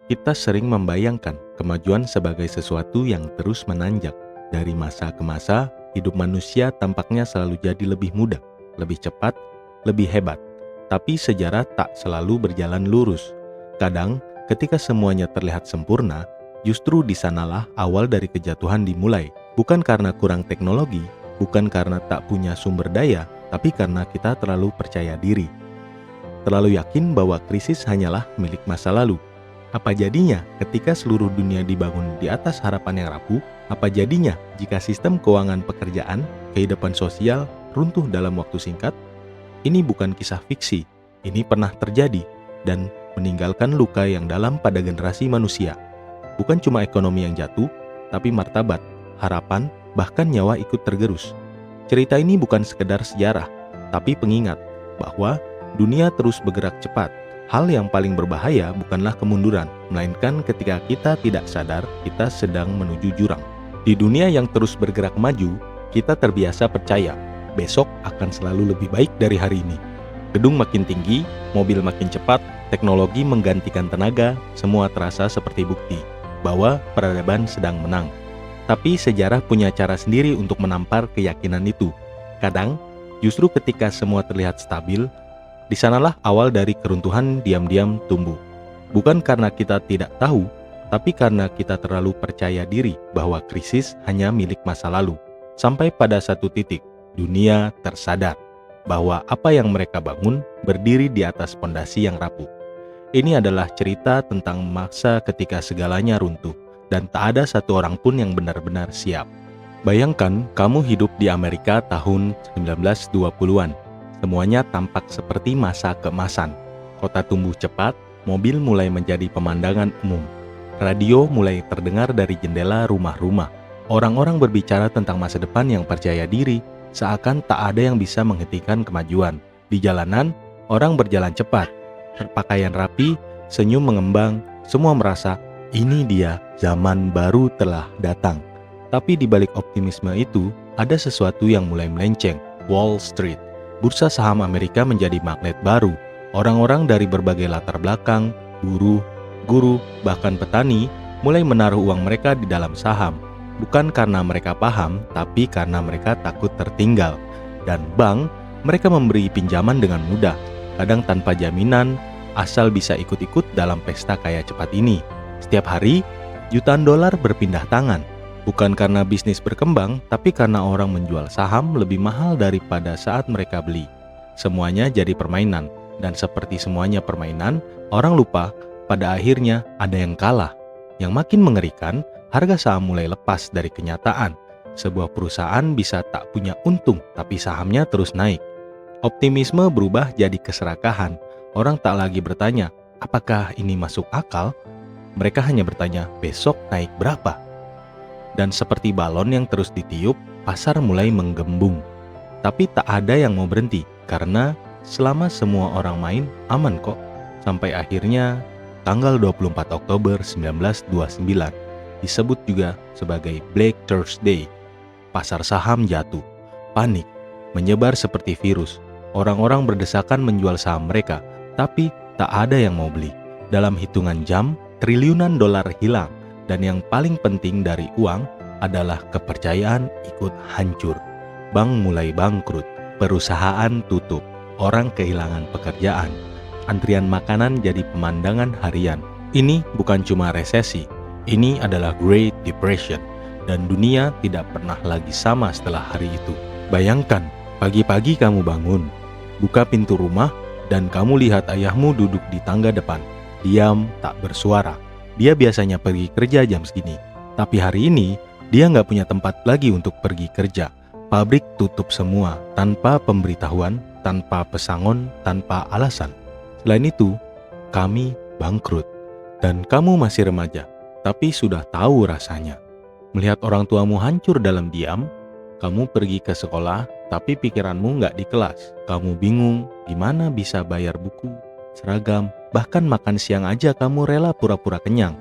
Kita sering membayangkan kemajuan sebagai sesuatu yang terus menanjak. Dari masa ke masa, hidup manusia tampaknya selalu jadi lebih mudah, lebih cepat, lebih hebat. Tapi sejarah tak selalu berjalan lurus. Kadang, ketika semuanya terlihat sempurna, justru di sanalah awal dari kejatuhan dimulai. Bukan karena kurang teknologi, bukan karena tak punya sumber daya, tapi karena kita terlalu percaya diri. Terlalu yakin bahwa krisis hanyalah milik masa lalu. Apa jadinya ketika seluruh dunia dibangun di atas harapan yang rapuh? Apa jadinya jika sistem keuangan pekerjaan, kehidupan sosial runtuh dalam waktu singkat? Ini bukan kisah fiksi, ini pernah terjadi dan meninggalkan luka yang dalam pada generasi manusia. Bukan cuma ekonomi yang jatuh, tapi martabat, harapan, bahkan nyawa ikut tergerus. Cerita ini bukan sekedar sejarah, tapi pengingat bahwa dunia terus bergerak cepat. Hal yang paling berbahaya bukanlah kemunduran, melainkan ketika kita tidak sadar kita sedang menuju jurang. Di dunia yang terus bergerak maju, kita terbiasa percaya besok akan selalu lebih baik dari hari ini. Gedung makin tinggi, mobil makin cepat, teknologi menggantikan tenaga, semua terasa seperti bukti bahwa peradaban sedang menang. Tapi sejarah punya cara sendiri untuk menampar keyakinan itu. Kadang, justru ketika semua terlihat stabil, di sanalah awal dari keruntuhan diam-diam tumbuh. Bukan karena kita tidak tahu, tapi karena kita terlalu percaya diri bahwa krisis hanya milik masa lalu. Sampai pada satu titik, dunia tersadar bahwa apa yang mereka bangun berdiri di atas fondasi yang rapuh. Ini adalah cerita tentang masa ketika segalanya runtuh, dan tak ada satu orang pun yang benar-benar siap. Bayangkan kamu hidup di Amerika tahun 1920-an. Semuanya tampak seperti masa keemasan. Kota tumbuh cepat, mobil mulai menjadi pemandangan umum. Radio mulai terdengar dari jendela rumah-rumah. Orang-orang berbicara tentang masa depan yang percaya diri, seakan tak ada yang bisa menghentikan kemajuan. Di jalanan, orang berjalan cepat, berpakaian rapi, senyum mengembang, semua merasa ini dia, zaman baru telah datang. Tapi di balik optimisme itu, ada sesuatu yang mulai melenceng. Wall Street. Bursa saham Amerika menjadi magnet baru. Orang-orang dari berbagai latar belakang, buruh, guru, bahkan petani, mulai menaruh uang mereka di dalam saham. Bukan karena mereka paham, tapi karena mereka takut tertinggal. Dan bank, mereka memberi pinjaman dengan mudah, kadang tanpa jaminan, asal bisa ikut-ikut dalam pesta kaya cepat ini. Setiap hari, jutaan dolar berpindah tangan. Bukan karena bisnis berkembang, tapi karena orang menjual saham lebih mahal daripada saat mereka beli. Semuanya jadi permainan, dan seperti semuanya permainan, orang lupa pada akhirnya ada yang kalah. Yang makin mengerikan, harga saham mulai lepas dari kenyataan. Sebuah perusahaan bisa tak punya untung, tapi sahamnya terus naik. Optimisme berubah jadi keserakahan. Orang tak lagi bertanya, apakah ini masuk akal? Mereka hanya bertanya, besok naik berapa? Dan seperti balon yang terus ditiup, pasar mulai menggembung. Tapi tak ada yang mau berhenti, karena selama semua orang main, aman kok. Sampai akhirnya, tanggal 24 Oktober 1929, disebut juga sebagai Black Thursday. Pasar saham jatuh, panik, menyebar seperti virus. Orang-orang berdesakan menjual saham mereka, tapi tak ada yang mau beli. Dalam hitungan jam, triliunan dolar hilang. Dan yang paling penting dari uang adalah kepercayaan ikut hancur. Bank mulai bangkrut, perusahaan tutup, orang kehilangan pekerjaan. Antrian makanan jadi pemandangan harian. Ini bukan cuma resesi, ini adalah Great Depression. Dan dunia tidak pernah lagi sama setelah hari itu. Bayangkan, pagi-pagi kamu bangun, buka pintu rumah, dan kamu lihat ayahmu duduk di tangga depan, diam, tak bersuara. Dia biasanya pergi kerja jam segini, tapi hari ini dia nggak punya tempat lagi untuk pergi kerja. Pabrik tutup semua, tanpa pemberitahuan, tanpa pesangon, tanpa alasan. Selain itu, kami bangkrut. Dan kamu masih remaja, tapi sudah tahu rasanya. Melihat orang tuamu hancur dalam diam, kamu pergi ke sekolah, tapi pikiranmu nggak di kelas. Kamu bingung, gimana bisa bayar buku, seragam, bahkan makan siang aja kamu rela pura-pura kenyang.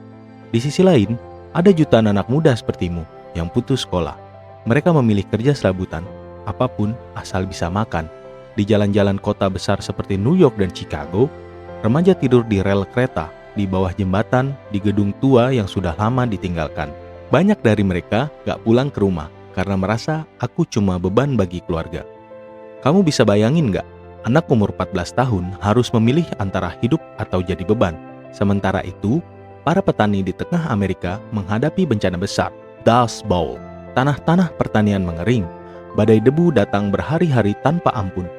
Di sisi lain, ada jutaan anak muda sepertimu yang putus sekolah. Mereka memilih kerja serabutan, apapun asal bisa makan. Di jalan-jalan kota besar seperti New York dan Chicago, remaja tidur di rel kereta, di bawah jembatan, di gedung tua yang sudah lama ditinggalkan. Banyak dari mereka gak pulang ke rumah karena merasa aku cuma beban bagi keluarga. Kamu bisa bayangin gak? Anak umur 14 tahun harus memilih antara hidup atau jadi beban. Sementara itu, para petani di tengah Amerika menghadapi bencana besar, Dust Bowl. Tanah-tanah pertanian mengering, badai debu datang berhari-hari tanpa ampun.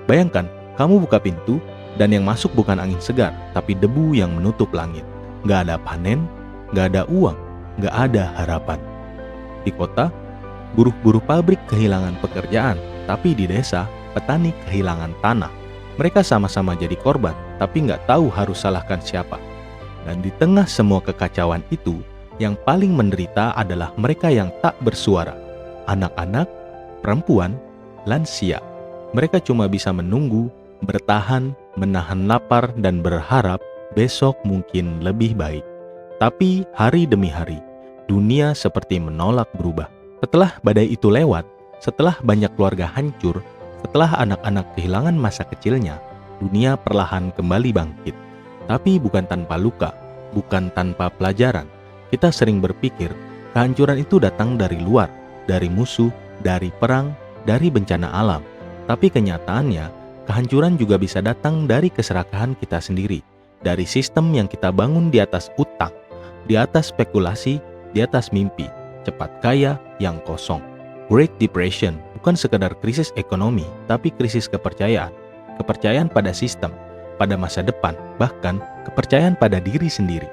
Bayangkan, kamu buka pintu, dan yang masuk bukan angin segar, tapi debu yang menutup langit. Gak ada panen, gak ada uang, gak ada harapan. Di kota, buruh-buruh pabrik kehilangan pekerjaan, tapi di desa, petani kehilangan tanah. Mereka sama-sama jadi korban, tapi nggak tahu harus salahkan siapa. Dan di tengah semua kekacauan itu, yang paling menderita adalah mereka yang tak bersuara. Anak-anak, perempuan, lansia. Mereka cuma bisa menunggu, bertahan, menahan lapar, dan berharap besok mungkin lebih baik. Tapi hari demi hari, dunia seperti menolak berubah. Setelah badai itu lewat, setelah banyak keluarga hancur, setelah anak-anak kehilangan masa kecilnya, dunia perlahan kembali bangkit. Tapi bukan tanpa luka, bukan tanpa pelajaran. Kita sering berpikir, kehancuran itu datang dari luar, dari musuh, dari perang, dari bencana alam. Tapi kenyataannya, kehancuran juga bisa datang dari keserakahan kita sendiri, dari sistem yang kita bangun di atas utang, di atas spekulasi, di atas mimpi, cepat kaya yang kosong. Great Depression bukan sekadar krisis ekonomi, tapi krisis kepercayaan. Kepercayaan pada sistem, pada masa depan, bahkan kepercayaan pada diri sendiri.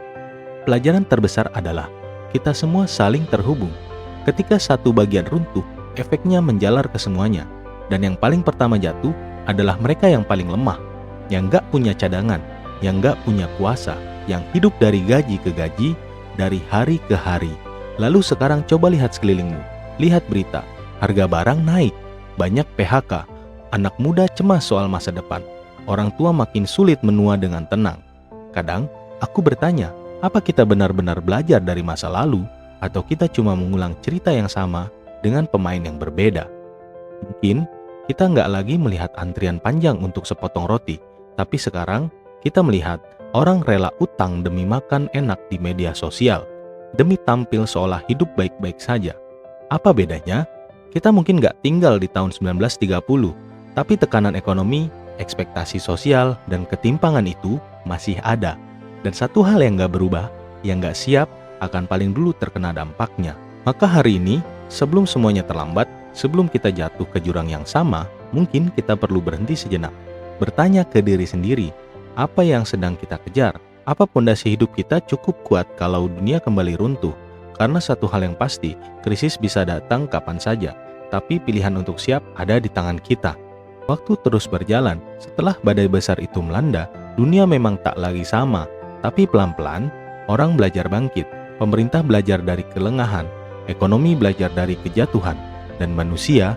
Pelajaran terbesar adalah, kita semua saling terhubung. Ketika satu bagian runtuh, efeknya menjalar ke semuanya. Dan yang paling pertama jatuh adalah mereka yang paling lemah, yang gak punya cadangan, yang gak punya kuasa, yang hidup dari gaji ke gaji, dari hari ke hari. Lalu sekarang coba lihat sekelilingmu, lihat berita, harga barang naik, banyak PHK, anak muda cemas soal masa depan, orang tua makin sulit menua dengan tenang. Kadang, aku bertanya, apa kita benar-benar belajar dari masa lalu, atau kita cuma mengulang cerita yang sama dengan pemain yang berbeda? Mungkin, kita nggak lagi melihat antrian panjang untuk sepotong roti, tapi sekarang kita melihat orang rela utang demi makan enak di media sosial, demi tampil seolah hidup baik-baik saja. Apa bedanya? Kita mungkin nggak tinggal di tahun 1930, tapi tekanan ekonomi, ekspektasi sosial, dan ketimpangan itu masih ada. Dan satu hal yang nggak berubah, yang nggak siap, akan paling dulu terkena dampaknya. Maka hari ini, sebelum semuanya terlambat, sebelum kita jatuh ke jurang yang sama, mungkin kita perlu berhenti sejenak. Bertanya ke diri sendiri, apa yang sedang kita kejar? Apa pondasi hidup kita cukup kuat kalau dunia kembali runtuh? Karena satu hal yang pasti, krisis bisa datang kapan saja, tapi pilihan untuk siap ada di tangan kita. Waktu terus berjalan, setelah badai besar itu melanda, dunia memang tak lagi sama, tapi pelan-pelan, orang belajar bangkit, pemerintah belajar dari kelengahan, ekonomi belajar dari kejatuhan, dan manusia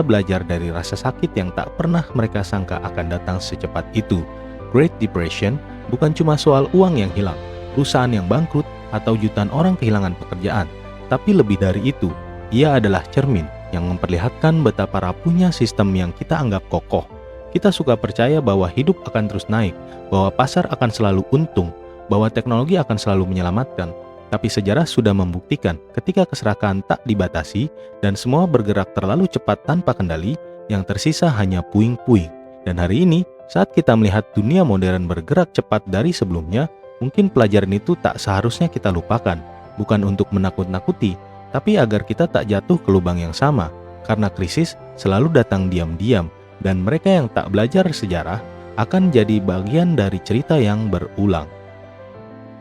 belajar dari rasa sakit yang tak pernah mereka sangka akan datang secepat itu. Great Depression bukan cuma soal uang yang hilang, perusahaan yang bangkrut, atau jutaan orang kehilangan pekerjaan. Tapi lebih dari itu, ia adalah cermin yang memperlihatkan betapa rapuhnya sistem yang kita anggap kokoh. Kita suka percaya bahwa hidup akan terus naik, bahwa pasar akan selalu untung, bahwa teknologi akan selalu menyelamatkan. Tapi sejarah sudah membuktikan ketika keserakahan tak dibatasi dan semua bergerak terlalu cepat tanpa kendali, yang tersisa hanya puing-puing. Dan hari ini, saat kita melihat dunia modern bergerak cepat dari sebelumnya, mungkin pelajaran itu tak seharusnya kita lupakan. Bukan untuk menakut-nakuti, tapi agar kita tak jatuh ke lubang yang sama. Karena krisis selalu datang diam-diam, dan mereka yang tak belajar sejarah akan jadi bagian dari cerita yang berulang.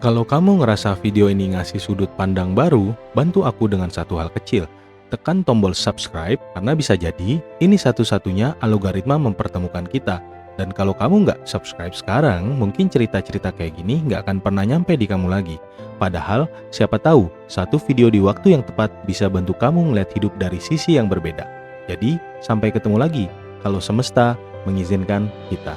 Kalau kamu ngerasa video ini ngasih sudut pandang baru, bantu aku dengan satu hal kecil. Tekan tombol subscribe, karena bisa jadi ini satu-satunya algoritma mempertemukan kita. Dan kalau kamu nggak subscribe sekarang, mungkin cerita-cerita kayak gini nggak akan pernah nyampe di kamu lagi. Padahal, siapa tahu, satu video di waktu yang tepat bisa bantu kamu ngeliat hidup dari sisi yang berbeda. Jadi, sampai ketemu lagi, kalau semesta mengizinkan kita.